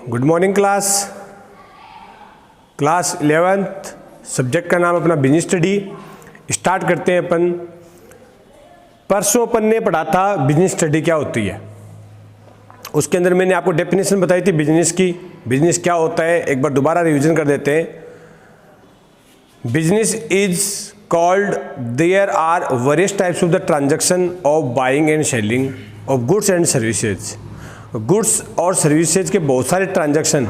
Good morning class 11th। Subject का नाम अपना बिजनेस स्टडी। स्टार्ट करते हैं अपन। परसों अपन ने पढ़ा था बिजनेस स्टडी क्या होती है। उसके अंदर मैंने आपको डेफिनेशन बताई थी बिजनेस की। बिजनेस क्या होता है एक बार दोबारा रिवीजन कर देते हैं। Business is called there are various types of the transaction of buying and selling of goods and services. Goods और सर्विसेज के बहुत सारे ट्रांजैक्शन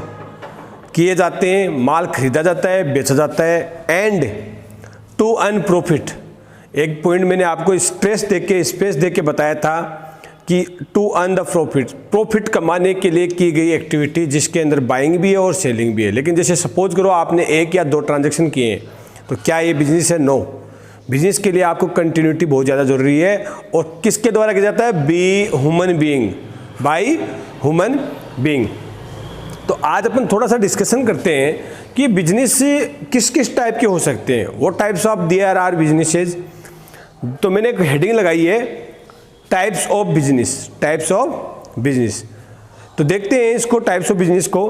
किए जाते हैं, माल खरीदा जाता है, बेचा जाता है। एंड टू अर्न प्रॉफिट, एक पॉइंट मैंने आपको स्पेस दे के बताया था कि to earn the profit, profit कमाने के लिए की गई एक्टिविटी जिसके अंदर बाइंग भी है और सेलिंग भी है। लेकिन जैसे सपोज करो आपने एक या दो ट्रांजैक्शन किए हैं तो क्या ये बिजनेस है? नो। बिजनेस के लिए आपको कंटिन्यूटी बहुत ज़्यादा जरूरी है। और किसके द्वारा किया जाता है? Be human being, by human being. तो आज अपन थोड़ा सा डिस्कशन करते हैं कि बिजनेस किस किस टाइप के हो सकते हैं। वो types of there are businesses. तो मैंने एक हेडिंग लगाई है types of business, types of business. तो देखते हैं इसको, टाइप्स ऑफ बिजनेस को।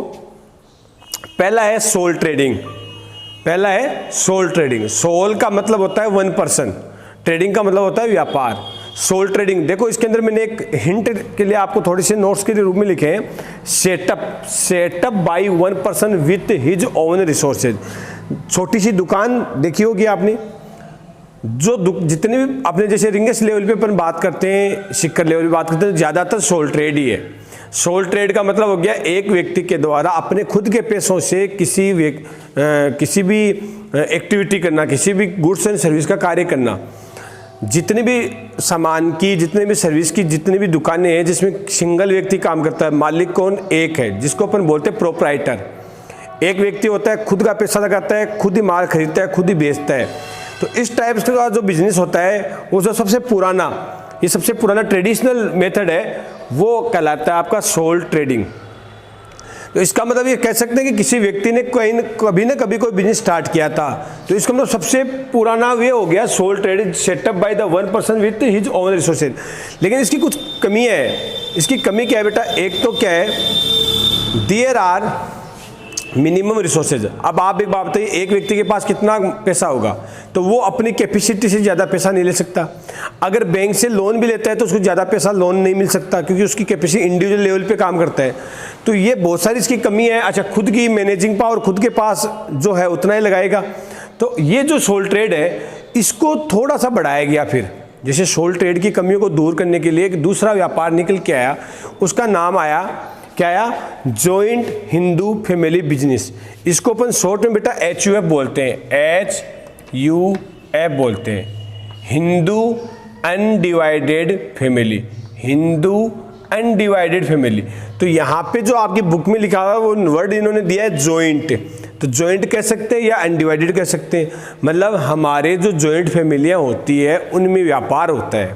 पहला है सोल ट्रेडिंग। पहला है सोल ट्रेडिंग। सोल का मतलब होता है वन पर्सन, ट्रेडिंग का मतलब होता है व्यापार। सोल ट्रेडिंग देखो, इसके अंदर मैंने एक हिंट के लिए आपको थोड़े से नोट्स के रूप में लिखे हैं। Setup by one person with his own resources. छोटी सी दुकान देखी होगी आपने, जो जितने भी अपने जैसे रिंगेस लेवल पे अपन बात करते हैं, शिखर लेवल पे बात करते हैं, ज़्यादातर सोल ट्रेड ही है। सोल ट्रेड का मतलब हो गया एक व्यक्ति के द्वारा अपने खुद के पैसों से किसी भी एक्टिविटी करना, किसी भी गुड्स एंड सर्विस का कार्य करना। जितने भी सामान की, जितने भी सर्विस की, जितनी भी दुकानें हैं जिसमें सिंगल व्यक्ति काम करता है, मालिक कौन? एक है, जिसको अपन बोलते हैं प्रोप्राइटर। एक व्यक्ति होता है, खुद का पैसा लगाता है, खुद ही माल खरीदता है, खुद ही बेचता है। तो इस टाइप का जो बिजनेस होता है वो जो सबसे पुराना ट्रेडिशनल मेथड है वो कहलाता है आपका सोल ट्रेडिंग। तो इसका मतलब ये कह सकते हैं कि किसी व्यक्ति ने कभी ना कभी कोई बिजनेस स्टार्ट किया था, तो इसका मतलब सबसे पुराना वे हो गया sole trade, setup by the one person with his own resources. लेकिन इसकी कुछ कमी है। इसकी कमी क्या है बेटा? एक तो क्या है, देयर आर मिनिमम रिसोर्सेज। अब आप एक बात बताइए, एक व्यक्ति के पास कितना पैसा होगा? तो वो अपनी कैपेसिटी से ज़्यादा पैसा नहीं ले सकता। अगर बैंक से लोन भी लेता है तो उसको ज़्यादा पैसा लोन नहीं मिल सकता, क्योंकि उसकी कैपेसिटी इंडिविजुअल लेवल पे काम करता है। तो ये बहुत सारी इसकी कमी है। अच्छा, खुद की मैनेजिंग पावर खुद के पास जो है उतना ही लगाएगा। तो ये जो सोल ट्रेड है इसको थोड़ा सा बढ़ाया गया। फिर जैसे सोल ट्रेड की कमियों को दूर करने के लिए एक दूसरा व्यापार निकल के आया, उसका नाम आया क्या आया? Joint Hindu family business. इसको अपन शॉर्ट में बेटा HUF बोलते हैं, HUF बोलते हैं, Hindu undivided family, Hindu undivided family. तो यहाँ पे जो आपकी बुक में लिखा हुआ है वो वर्ड इन्होंने दिया है जॉइंट। तो जॉइंट कह सकते हैं या अनडिवाइडेड कह सकते हैं। मतलब हमारे जो जॉइंट फैमिलियाँ होती है उनमें व्यापार होता है।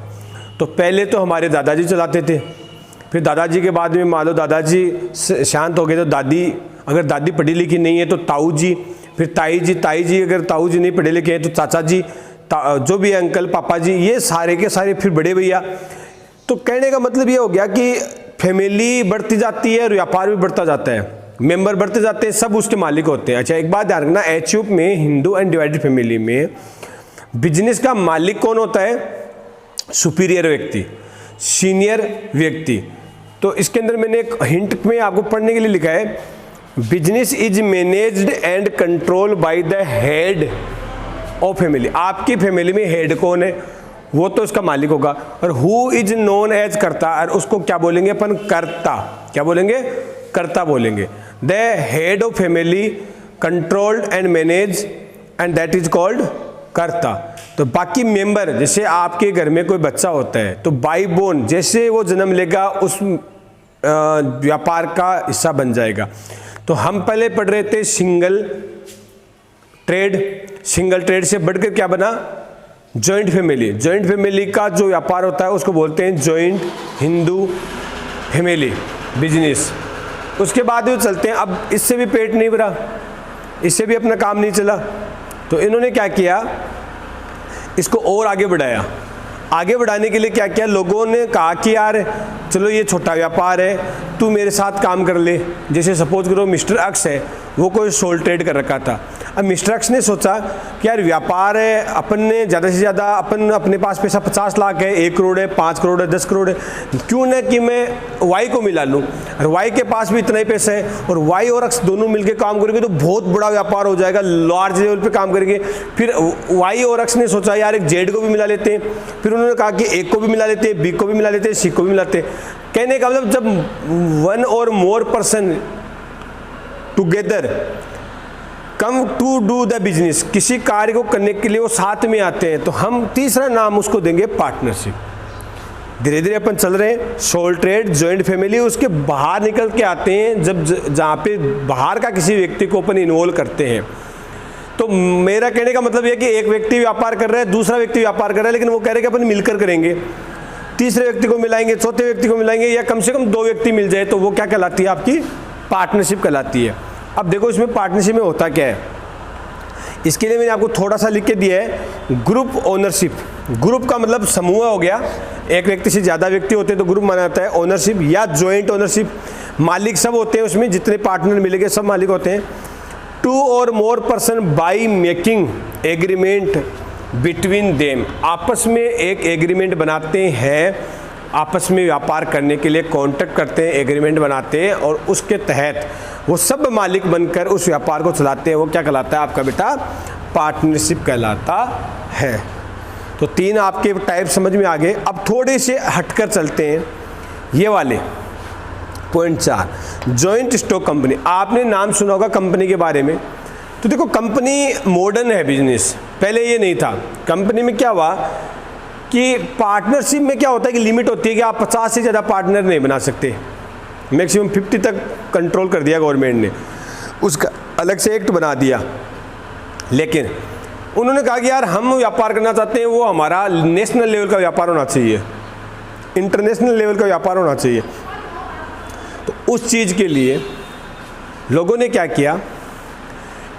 तो पहले तो हमारे दादाजी चलाते थे, फिर दादाजी के बाद में मान लो दादाजी शांत हो गए तो दादी, अगर दादी पढ़ी लिखी नहीं है तो ताऊ जी, फिर ताई जी, अगर ताऊ जी नहीं पढ़े लिखे हैं तो चाचा जी, जो भी अंकल, पापा जी, ये सारे के सारे, फिर बड़े भैया। तो कहने का मतलब ये हो गया कि फैमिली बढ़ती जाती है और व्यापार भी बढ़ता जाता है, मेंबर बढ़ते जाते हैं, सब उसके मालिक होते हैं। अच्छा, एक बात ध्यान रखना, HUF में हिंदू अनडिवाइडेड फैमिली में बिजनेस का मालिक कौन होता है? सुपीरियर व्यक्ति, सीनियर व्यक्ति। तो इसके अंदर मैंने एक हिंट में आपको पढ़ने के लिए लिखा है, business is managed and control by the head of family. आपकी फैमिली में हेड कौन है? वो तो इसका मालिक होगा। और हु इज नोन एज कर्ता, और उसको क्या बोलेंगे अपन? कर्ता। क्या बोलेंगे? कर्ता बोलेंगे। The head of family controlled and manage and that is called कर्ता। तो बाकी मेंबर, जैसे आपके घर में कोई बच्चा होता है तो बाई बोन जैसे वो जन्म लेगा उस व्यापार का हिस्सा बन जाएगा। तो हम पहले पढ़ रहे थे सिंगल ट्रेड। सिंगल ट्रेड से बढ़कर क्या बना? Joint family. जॉइंट फैमिली का जो व्यापार होता है उसको बोलते हैं जॉइंट हिंदू फैमिली बिजनेस। उसके बाद वो चलते हैं, अब इससे भी पेट नहीं भरा, इससे भी अपना काम नहीं चला, तो इन्होंने क्या किया? इसको और आगे बढ़ाया। आगे बढ़ाने के लिए क्या किया, लोगों ने कहा कि यार चलो ये छोटा व्यापार है, तू मेरे साथ काम कर ले। जैसे सपोज करो मिस्टर अक्स है, वो कोई सोल ट्रेड कर रखा था। अब मिस्टर अक्स ने सोचा कि यार व्यापार है, अपन ने ज़्यादा से ज़्यादा अपन अपने पास पैसा 50 लाख है, 1 करोड़ है, 5 करोड़ है, 10 करोड़ है, क्यों ना कि मैं वाई को मिला लूँ, और वाई के पास भी इतना ही पैसा है, और वाई और अक्स दोनों मिलकर काम करेंगे तो बहुत बड़ा व्यापार हो जाएगा, लार्ज लेवल पे काम करेंगे। फिर वाई और अक्स ने सोचा यार एक जेड को भी मिला लेते हैं। फिर उन्होंने कहा कि एक को भी मिला लेते हैं, बी को भी मिला लेते हैं, सी को भी मिलाते हैं। कहने का मतलब जब 1 और more person together come to do the business, किसी कार्य को करने के लिए वो साथ में आते हैं, तो हम तीसरा नाम उसको देंगे पार्टनरशिप। धीरे धीरे अपन चल रहे हैं, सोल ट्रेड, जॉइंट फैमिली, उसके बाहर निकल के आते हैं जब जहाँ पे बाहर का किसी व्यक्ति को अपन इन्वॉल्व करते हैं। तो मेरा कहने का मतलब यह कि एक व्यक्ति व्यापार कर रहा है, दूसरा व्यक्ति व्यापार कर रहा है, लेकिन वो कह रहे हैं कि अपन मिलकर करेंगे, तीसरे व्यक्ति को मिलाएंगे, चौथे व्यक्ति को मिलाएंगे, या कम से कम 2 व्यक्ति मिल जाए, तो वो क्या कहलाती है, आपकी पार्टनरशिप कहलाती है। अब देखो इसमें पार्टनरशिप में होता क्या है, इसके लिए मैंने आपको थोड़ा सा लिख के दिया है, ग्रुप ओनरशिप। ग्रुप का मतलब समूह हो गया, एक व्यक्ति से ज़्यादा व्यक्ति होते हैं तो ग्रुप माना जाता है। ओनरशिप या जॉइंट ओनरशिप, मालिक सब होते हैं उसमें, जितने पार्टनर मिलेंगे सब मालिक होते हैं। 2 और more person by making agreement between them, आपस में एक एग्रीमेंट बनाते हैं, आपस में व्यापार करने के लिए कॉन्ट्रैक्ट करते हैं, एग्रीमेंट बनाते हैं, और उसके तहत वो सब मालिक बनकर उस व्यापार को चलाते हैं। वो क्या कहलाता है आपका बेटा, पार्टनरशिप कहलाता है। तो 3 आपके टाइप समझ में आ गए। अब थोड़े से हटकर चलते हैं, ये वाले पॉइंट 4, जॉइंट स्टॉक कंपनी। आपने नाम सुना होगा कंपनी के बारे में। तो देखो कंपनी मॉडर्न है बिजनेस, पहले ये नहीं था। कंपनी में क्या हुआ कि पार्टनरशिप में क्या होता है कि लिमिट होती है कि आप 50 से ज़्यादा पार्टनर नहीं बना सकते, मैक्सिमम 50 तक कंट्रोल कर दिया गवर्नमेंट ने, उसका अलग से एक्ट बना दिया। लेकिन उन्होंने कहा कि यार हम व्यापार करना चाहते हैं, वो हमारा नेशनल लेवल का व्यापार होना चाहिए, इंटरनेशनल लेवल का व्यापार होना चाहिए। तो उस चीज़ के लिए लोगों ने क्या किया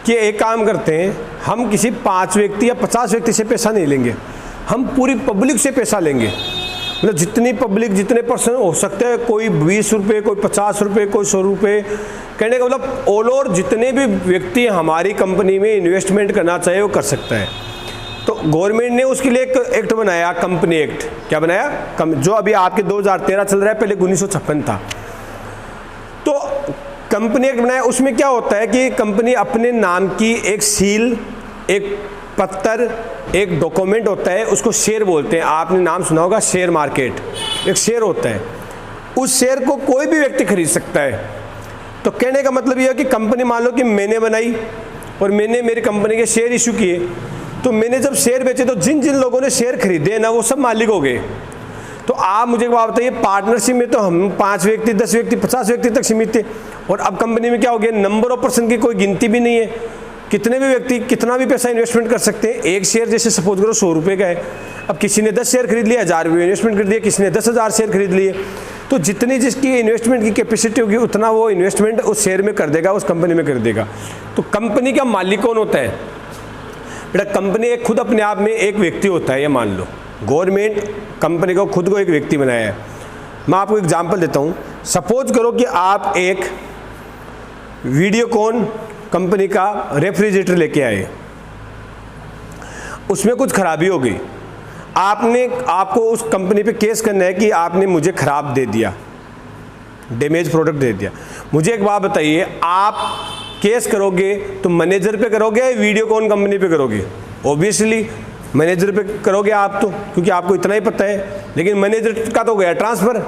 कि एक काम करते हैं, हम किसी 5 व्यक्ति या 50 व्यक्ति से पैसा नहीं लेंगे, हम पूरी पब्लिक से पैसा लेंगे। मतलब जितनी पब्लिक, जितने पर्सन हो सकते हैं, कोई 20 रुपये, कोई 50 रुपये, कोई 100 रुपये, कहने का मतलब ऑल ओवर जितने भी व्यक्ति हमारी कंपनी में इन्वेस्टमेंट करना चाहे वो कर सकता है। तो गवर्नमेंट ने उसके लिए एक एक्ट बनाया, कंपनी एक्ट। क्या बनाया, जो अभी आपके 2013 चल रहा है, पहले 1956 था। तो कंपनी एक्ट बनाया, उसमें क्या होता है कि कंपनी अपने नाम की एक सील, एक पत्तर, एक डॉक्यूमेंट होता है, उसको शेयर बोलते हैं। आपने नाम सुना होगा शेयर मार्केट, एक शेयर होता है, उस शेयर को कोई भी व्यक्ति खरीद सकता है। तो कहने का मतलब यह है कि कंपनी, मान लो कि मैंने बनाई और मैंने मेरी कंपनी के शेयर इशू किए, तो मैंने जब शेयर बेचे तो जिन जिन लोगों ने शेयर खरीदे ना, वो सब मालिक हो गए। तो आप मुझे बात बताइए, पार्टनरशिप में तो हम 5 व्यक्ति, 10 व्यक्ति, 50 व्यक्ति तक सीमित थे, और अब कंपनी में क्या हो गया, नंबर ऑफ पर्सन की कोई गिनती भी नहीं है, कितने भी व्यक्ति कितना भी पैसा इन्वेस्टमेंट कर सकते हैं। एक शेयर जैसे सपोज करो 100 रुपये का है, अब किसी ने 10 शेयर खरीद लिया, 1000 रुपये इन्वेस्टमेंट कर दिया, किसी ने 10,000 शेयर खरीद लिए, तो जितनी जिसकी इन्वेस्टमेंट की कैपेसिटी होगी उतना वो इन्वेस्टमेंट उस शेयर में कर देगा, उस कंपनी में कर देगा। तो कंपनी का मालिक कौन होता है बेटा, कंपनी एक खुद अपने आप में एक व्यक्ति होता है। ये मान लो गवर्नमेंट कंपनी को खुद को एक व्यक्ति बनाया है। मैं आपको एग्जांपल देता हूँ। सपोज करो कि आप एक वीडियोकॉन कंपनी का रेफ्रिजरेटर लेके आए, उसमें कुछ खराबी हो गई, आपको उस कंपनी पे केस करना है कि आपने मुझे खराब दे दिया, डैमेज प्रोडक्ट दे दिया। मुझे एक बात बताइए, आप केस करोगे तो मैनेजर पे करोगे या वीडियोकॉन कंपनी पे करोगे? ऑब्वियसली मैनेजर पे करोगे आप, तो क्योंकि आपको इतना ही पता है। लेकिन मैनेजर का तो गया ट्रांसफ़र,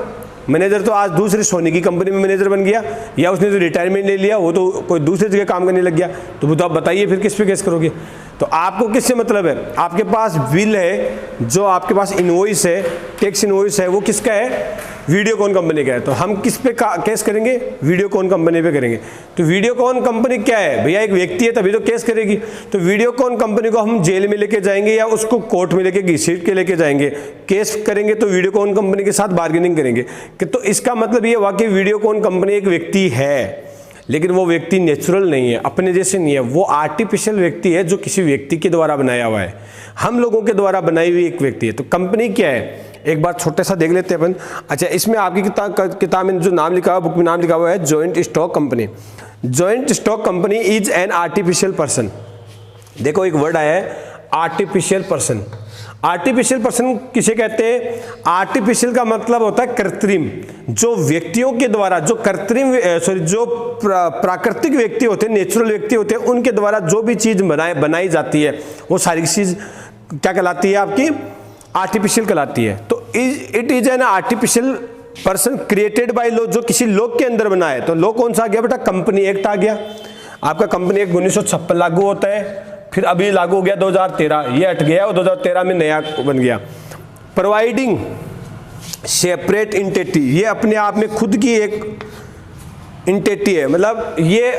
मैनेजर तो आज दूसरी सोनी की कंपनी में मैनेजर बन गया, या उसने जो रिटायरमेंट ले लिया वो तो कोई दूसरी जगह काम करने लग गया। तो आप बताइए फिर किस पे केस करोगे? तो आपको किससे मतलब है? आपके पास बिल है, जो आपके पास इनवॉइस है, टैक्स इनवॉइस है, वो किसका है? वीडियोकॉन कंपनी का है। तो हम किस पे केस करेंगे? वीडियोकॉन कंपनी पे करेंगे। तो वीडियोकॉन कंपनी क्या है भैया? एक व्यक्ति है तभी तो केस करेगी। तो वीडियोकॉन कंपनी को हम जेल में लेके जाएंगे या उसको कोर्ट में लेके घसीट के लेके जाएंगे, केस करेंगे तो वीडियोकॉन कंपनी के साथ बार्गेनिंग करेंगे। कि तो इसका मतलब ये हुआ कि वीडियोकॉन कंपनी एक व्यक्ति है, लेकिन वो व्यक्ति नेचुरल नहीं है, अपने जैसे नहीं है, वो आर्टिफिशियल व्यक्ति है जो किसी व्यक्ति के द्वारा बनाया हुआ है, हम लोगों के द्वारा बनाई हुई एक व्यक्ति है। तो कंपनी क्या है, एक बार छोटा सा देख लेते हैं अपन। अच्छा, इसमें आपकी किताब में जो नाम लिखा हुआ, बुक में नाम लिखा हुआ है joint stock company. Joint stock company is an artificial person. देखो एक वर्ड आया है आर्टिफिशियल पर्सन। आर्टिफिशियल पर्सन किसे कहते हैं? आर्टिफिशियल का मतलब होता है कृत्रिम, जो व्यक्तियों के द्वारा, जो कृत्रिम जो प्राकृतिक व्यक्ति होते हैं, नेचुरल व्यक्ति होते हैं, उनके द्वारा जो भी चीज बनाई जाती है वो सारी चीज क्या कहलाती है? आपकी आर्टिफिशियल कहलाती है। तो it is an artificial person created by law, जो किसी लॉ के अंदर बना है। तो लॉ कौन सा आ गया बेटा? कंपनी एक्ट आ गया आपका। कंपनी एक्ट 1956 लागू होता है, फिर अभी लागू हो गया 2013, ये हट गया और 2013 में नया बन गया। प्रोवाइडिंग सेपरेट इंटिटी, ये अपने आप में खुद की एक इंटिटी है, मतलब ये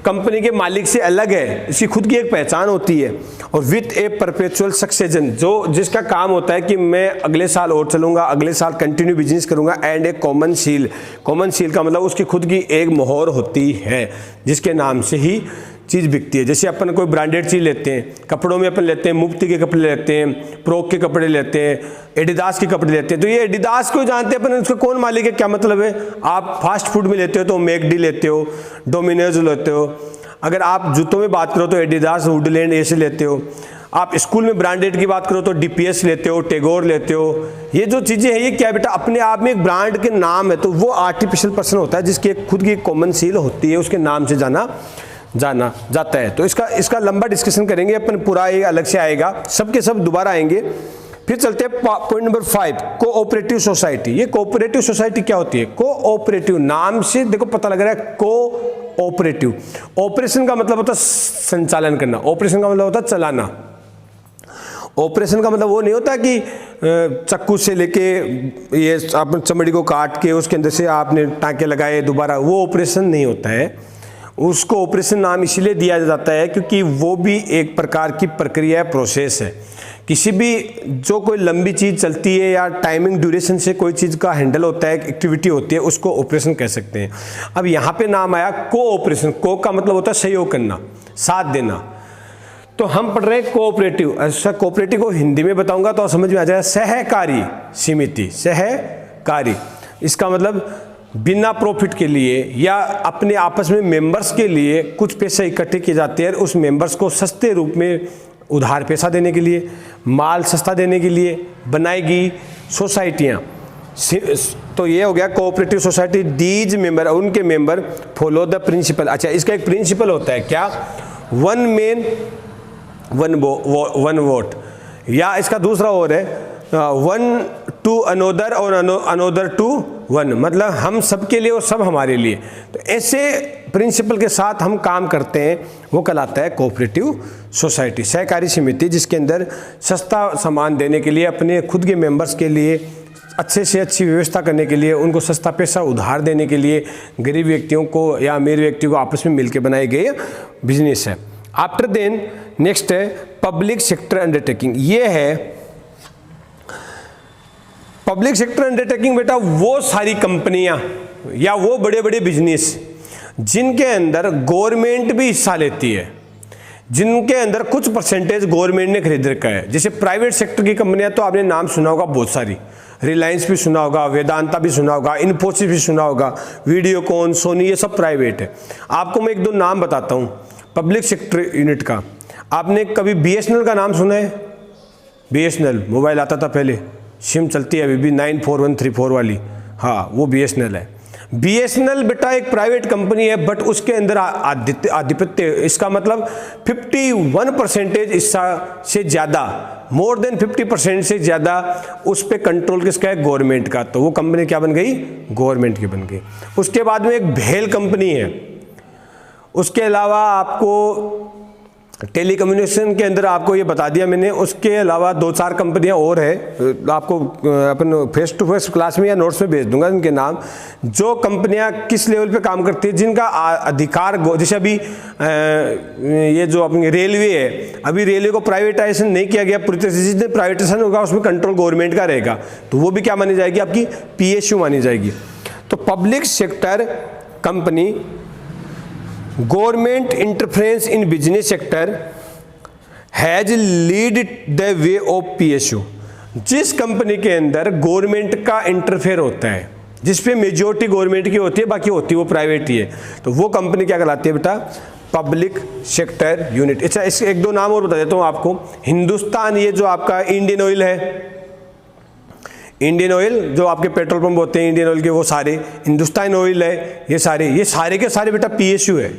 कंपनी के मालिक से अलग है, इसकी खुद की एक पहचान होती है। और विथ ए परपेचुअल सक्सेशन, जो जिसका काम होता है कि मैं अगले साल और चलूंगा, अगले साल कंटिन्यू बिजनेस करूंगा। And A common seal, common seal का मतलब उसकी खुद की एक मोहर होती है जिसके नाम से ही चीज़ बिकती है। जैसे अपन कोई ब्रांडेड चीज़ लेते हैं, कपड़ों में अपन लेते हैं, मुफ्ती के कपड़े लेते हैं, प्रोक के कपड़े लेते हैं, एडिडास के कपड़े लेते हैं। तो ये एडिडास को जानते हैं अपन, उसका कौन मालिक है, क्या मतलब है? आप फास्ट फूड में लेते हो तो मैकडी लेते हो, डोमिनोज लेते हो। अगर आप जूतों में बात करो तो एडिडास, वुडलैंड ऐसे लेते हो। आप स्कूल में ब्रांडेड की बात करो तो डीपीएस लेते हो, टेगोर लेते हो। ये जो चीज़ें हैं ये क्या बेटा? अपने आप में एक ब्रांड के नाम है। तो वो आर्टिफिशियल पर्सन होता है जिसकी खुद की कॉमन सील होती है, उसके नाम से जाना जाता है। तो इसका लंबा डिस्कशन करेंगे अपन, पूरा ये अलग से आएगा, सबके सब दोबारा आएंगे। फिर चलते हैं पॉइंट नंबर 5, कोऑपरेटिव सोसाइटी। ये कोऑपरेटिव सोसाइटी क्या होती है? कोऑपरेटिव, नाम से देखो पता लग रहा है कोऑपरेटिव। ऑपरेशन का मतलब होता है संचालन करना, ऑपरेशन का मतलब होता है चलाना। ऑपरेशन का मतलब वो नहीं होता कि चाकू से लेके ये आप चमड़ी को काट के उसके अंदर से आपने टाँके लगाए दोबारा, वो ऑपरेशन नहीं होता है। उसको ऑपरेशन नाम इसलिए दिया जाता है क्योंकि वो भी एक प्रकार की प्रक्रिया है, प्रोसेस है। किसी भी जो कोई लंबी चीज़ चलती है या टाइमिंग ड्यूरेशन से कोई चीज़ का हैंडल होता है, एक्टिविटी होती है, उसको ऑपरेशन कह सकते हैं। अब यहाँ पे नाम आया कोऑपरेशन। को का मतलब होता है सहयोग करना, साथ देना। तो हम पढ़ रहे हैं कोऑपरेटिव। ऐसा कोऑपरेटिव को हिंदी में बताऊंगा तो समझ में आ जाएगा, सहकारी समिति, सहकारी। इसका मतलब बिना प्रॉफिट के लिए या अपने आपस में मेंबर्स के लिए कुछ पैसे इकट्ठे किए जाते हैं, उस मेंबर्स को सस्ते रूप में उधार पैसा देने के लिए, माल सस्ता देने के लिए बनाई गई सोसाइटियाँ। तो ये हो गया कोऑपरेटिव सोसाइटी। दीज मेंबर, उनके मेंबर फॉलो द प्रिंसिपल। अच्छा, इसका एक प्रिंसिपल होता है क्या? वन मैन वन वोट, या इसका दूसरा और है वन टू अनोदर और अनोदर टू वन, मतलब हम सबके लिए और सब हमारे लिए। तो ऐसे प्रिंसिपल के साथ हम काम करते हैं, वो कहलाता है कोऑपरेटिव सोसाइटी, सहकारी समिति, जिसके अंदर सस्ता सामान देने के लिए, अपने खुद के मेंबर्स के लिए अच्छे से अच्छी व्यवस्था करने के लिए, उनको सस्ता पैसा उधार देने के लिए, गरीब व्यक्तियों को या अमीर व्यक्तियों को आपस में मिलकर बनाए गए बिजनेस है। आफ्टर देन नेक्स्ट है पब्लिक सेक्टर अंडरटेकिंग। ये है पब्लिक सेक्टर अंडरटेकिंग बेटा, वो सारी कंपनियां या वो बड़े बड़े बिजनेस जिनके अंदर गवर्नमेंट भी हिस्सा लेती है, जिनके अंदर कुछ परसेंटेज गवर्नमेंट ने खरीद रखा है। जैसे प्राइवेट सेक्टर की कंपनियां तो आपने नाम सुना होगा बहुत सारी, रिलायंस भी सुना होगा, वेदांता भी सुना होगा, इन्फोसिस भी सुना होगा, वीडियोकॉन, सोनी, ये सब प्राइवेट है। आपको मैं एक दो नाम बताता हूँ पब्लिक सेक्टर यूनिट का। आपने कभी बीएसएनएल का नाम सुना है? बीएसएनएल मोबाइल आता था पहले, सिम चलती है अभी भी 94134 वाली, हाँ वो बीएसएनएल है। बीएसएनएल बेटा एक प्राइवेट कंपनी है, बट उसके अंदर आधिपत्य, इसका मतलब 51% हिस्सा से ज़्यादा, मोर देन 50% से ज़्यादा उस पर कंट्रोल किसका है? गवर्नमेंट का। तो वो कंपनी क्या बन गई? गवर्नमेंट की बन गई। उसके बाद में एक भेल कंपनी है। उसके अलावा आपको टेलीकम्युनिकेशन के अंदर आपको ये बता दिया मैंने। उसके अलावा दो चार कंपनियां और है, आपको अपन फेस टू फेस क्लास में या नोट्स में भेज दूंगा इनके नाम। जो कंपनियां किस लेवल पे काम करती है, जिनका अधिकार, जैसे अभी ये जो अपनी रेलवे है, अभी रेलवे को प्राइवेटाइजेशन नहीं किया गया पूरी तरह से। जिस दिन प्राइवेटाइजेशन होगा उसमें कंट्रोल गवर्नमेंट का रहेगा, तो वो भी क्या मानी जाएगी? आपकी PSU मानी जाएगी। तो public sector company government interference in business sector has lead the way of PSU। जिस कंपनी के अंदर गवर्नमेंट का इंटरफेयर होता है, जिसपे मेजोरिटी गवर्नमेंट की होती है, बाकी होती है वो प्राइवेट ही है, तो वो कंपनी क्या कहलाती है बेटा? Public sector unit. अच्छा, इसके एक दो नाम और बता देता हूँ आपको। हिंदुस्तान, ये जो आपका इंडियन ऑयल है, इंडियन ऑयल जो आपके पेट्रोल पंप होते हैं इंडियन ऑयल के, वो सारे, हिंदुस्तान ऑयल है, ये सारे के सारे बेटा PSU है।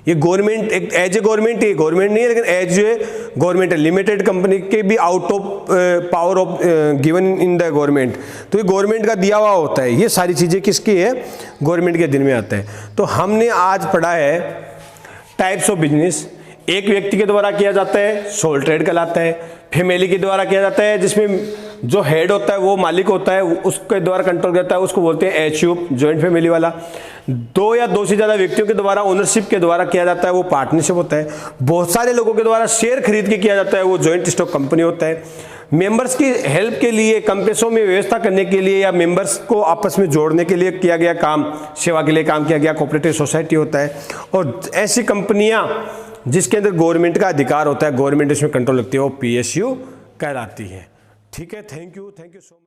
ये गवर्नमेंट एक एज ए गवर्नमेंट, ये गवर्नमेंट नहीं है लेकिन एज जो है गवर्नमेंट है। लिमिटेड कंपनी के भी out of power of given in the government, तो ये गवर्नमेंट का दिया हुआ होता है। ये सारी चीज़ें किसकी है? गवर्नमेंट के दिन में आता है। तो हमने आज पढ़ा है टाइप्स ऑफ बिजनेस। एक व्यक्ति के द्वारा किया जाता है, सोल ट्रेड कहलाता है। फैमिली के द्वारा किया जाता है, जिसमें जो हेड होता है वो मालिक होता है, उसके द्वारा कंट्रोल करता है, उसको बोलते हैं HU, जॉइंट फैमिली वाला। दो या दो से ज़्यादा व्यक्तियों के द्वारा ओनरशिप के द्वारा किया जाता है, वो पार्टनरशिप होता है। बहुत सारे लोगों के द्वारा शेयर खरीद के किया जाता है, वो जॉइंट स्टॉक कंपनी होता है। मेंबर्स की हेल्प के लिए, कम पैसों में व्यवस्था करने के लिए या मेंबर्स को आपस में जोड़ने के लिए किया गया काम, सेवा के लिए काम किया गया, कोऑपरेटिव सोसाइटी होता है। और ऐसी कंपनियां जिसके अंदर गवर्नमेंट का अधिकार होता है, गवर्नमेंट इसमें कंट्रोल रखती है, वो PSU कहलाती है। ठीक है, थैंक यू सो मच।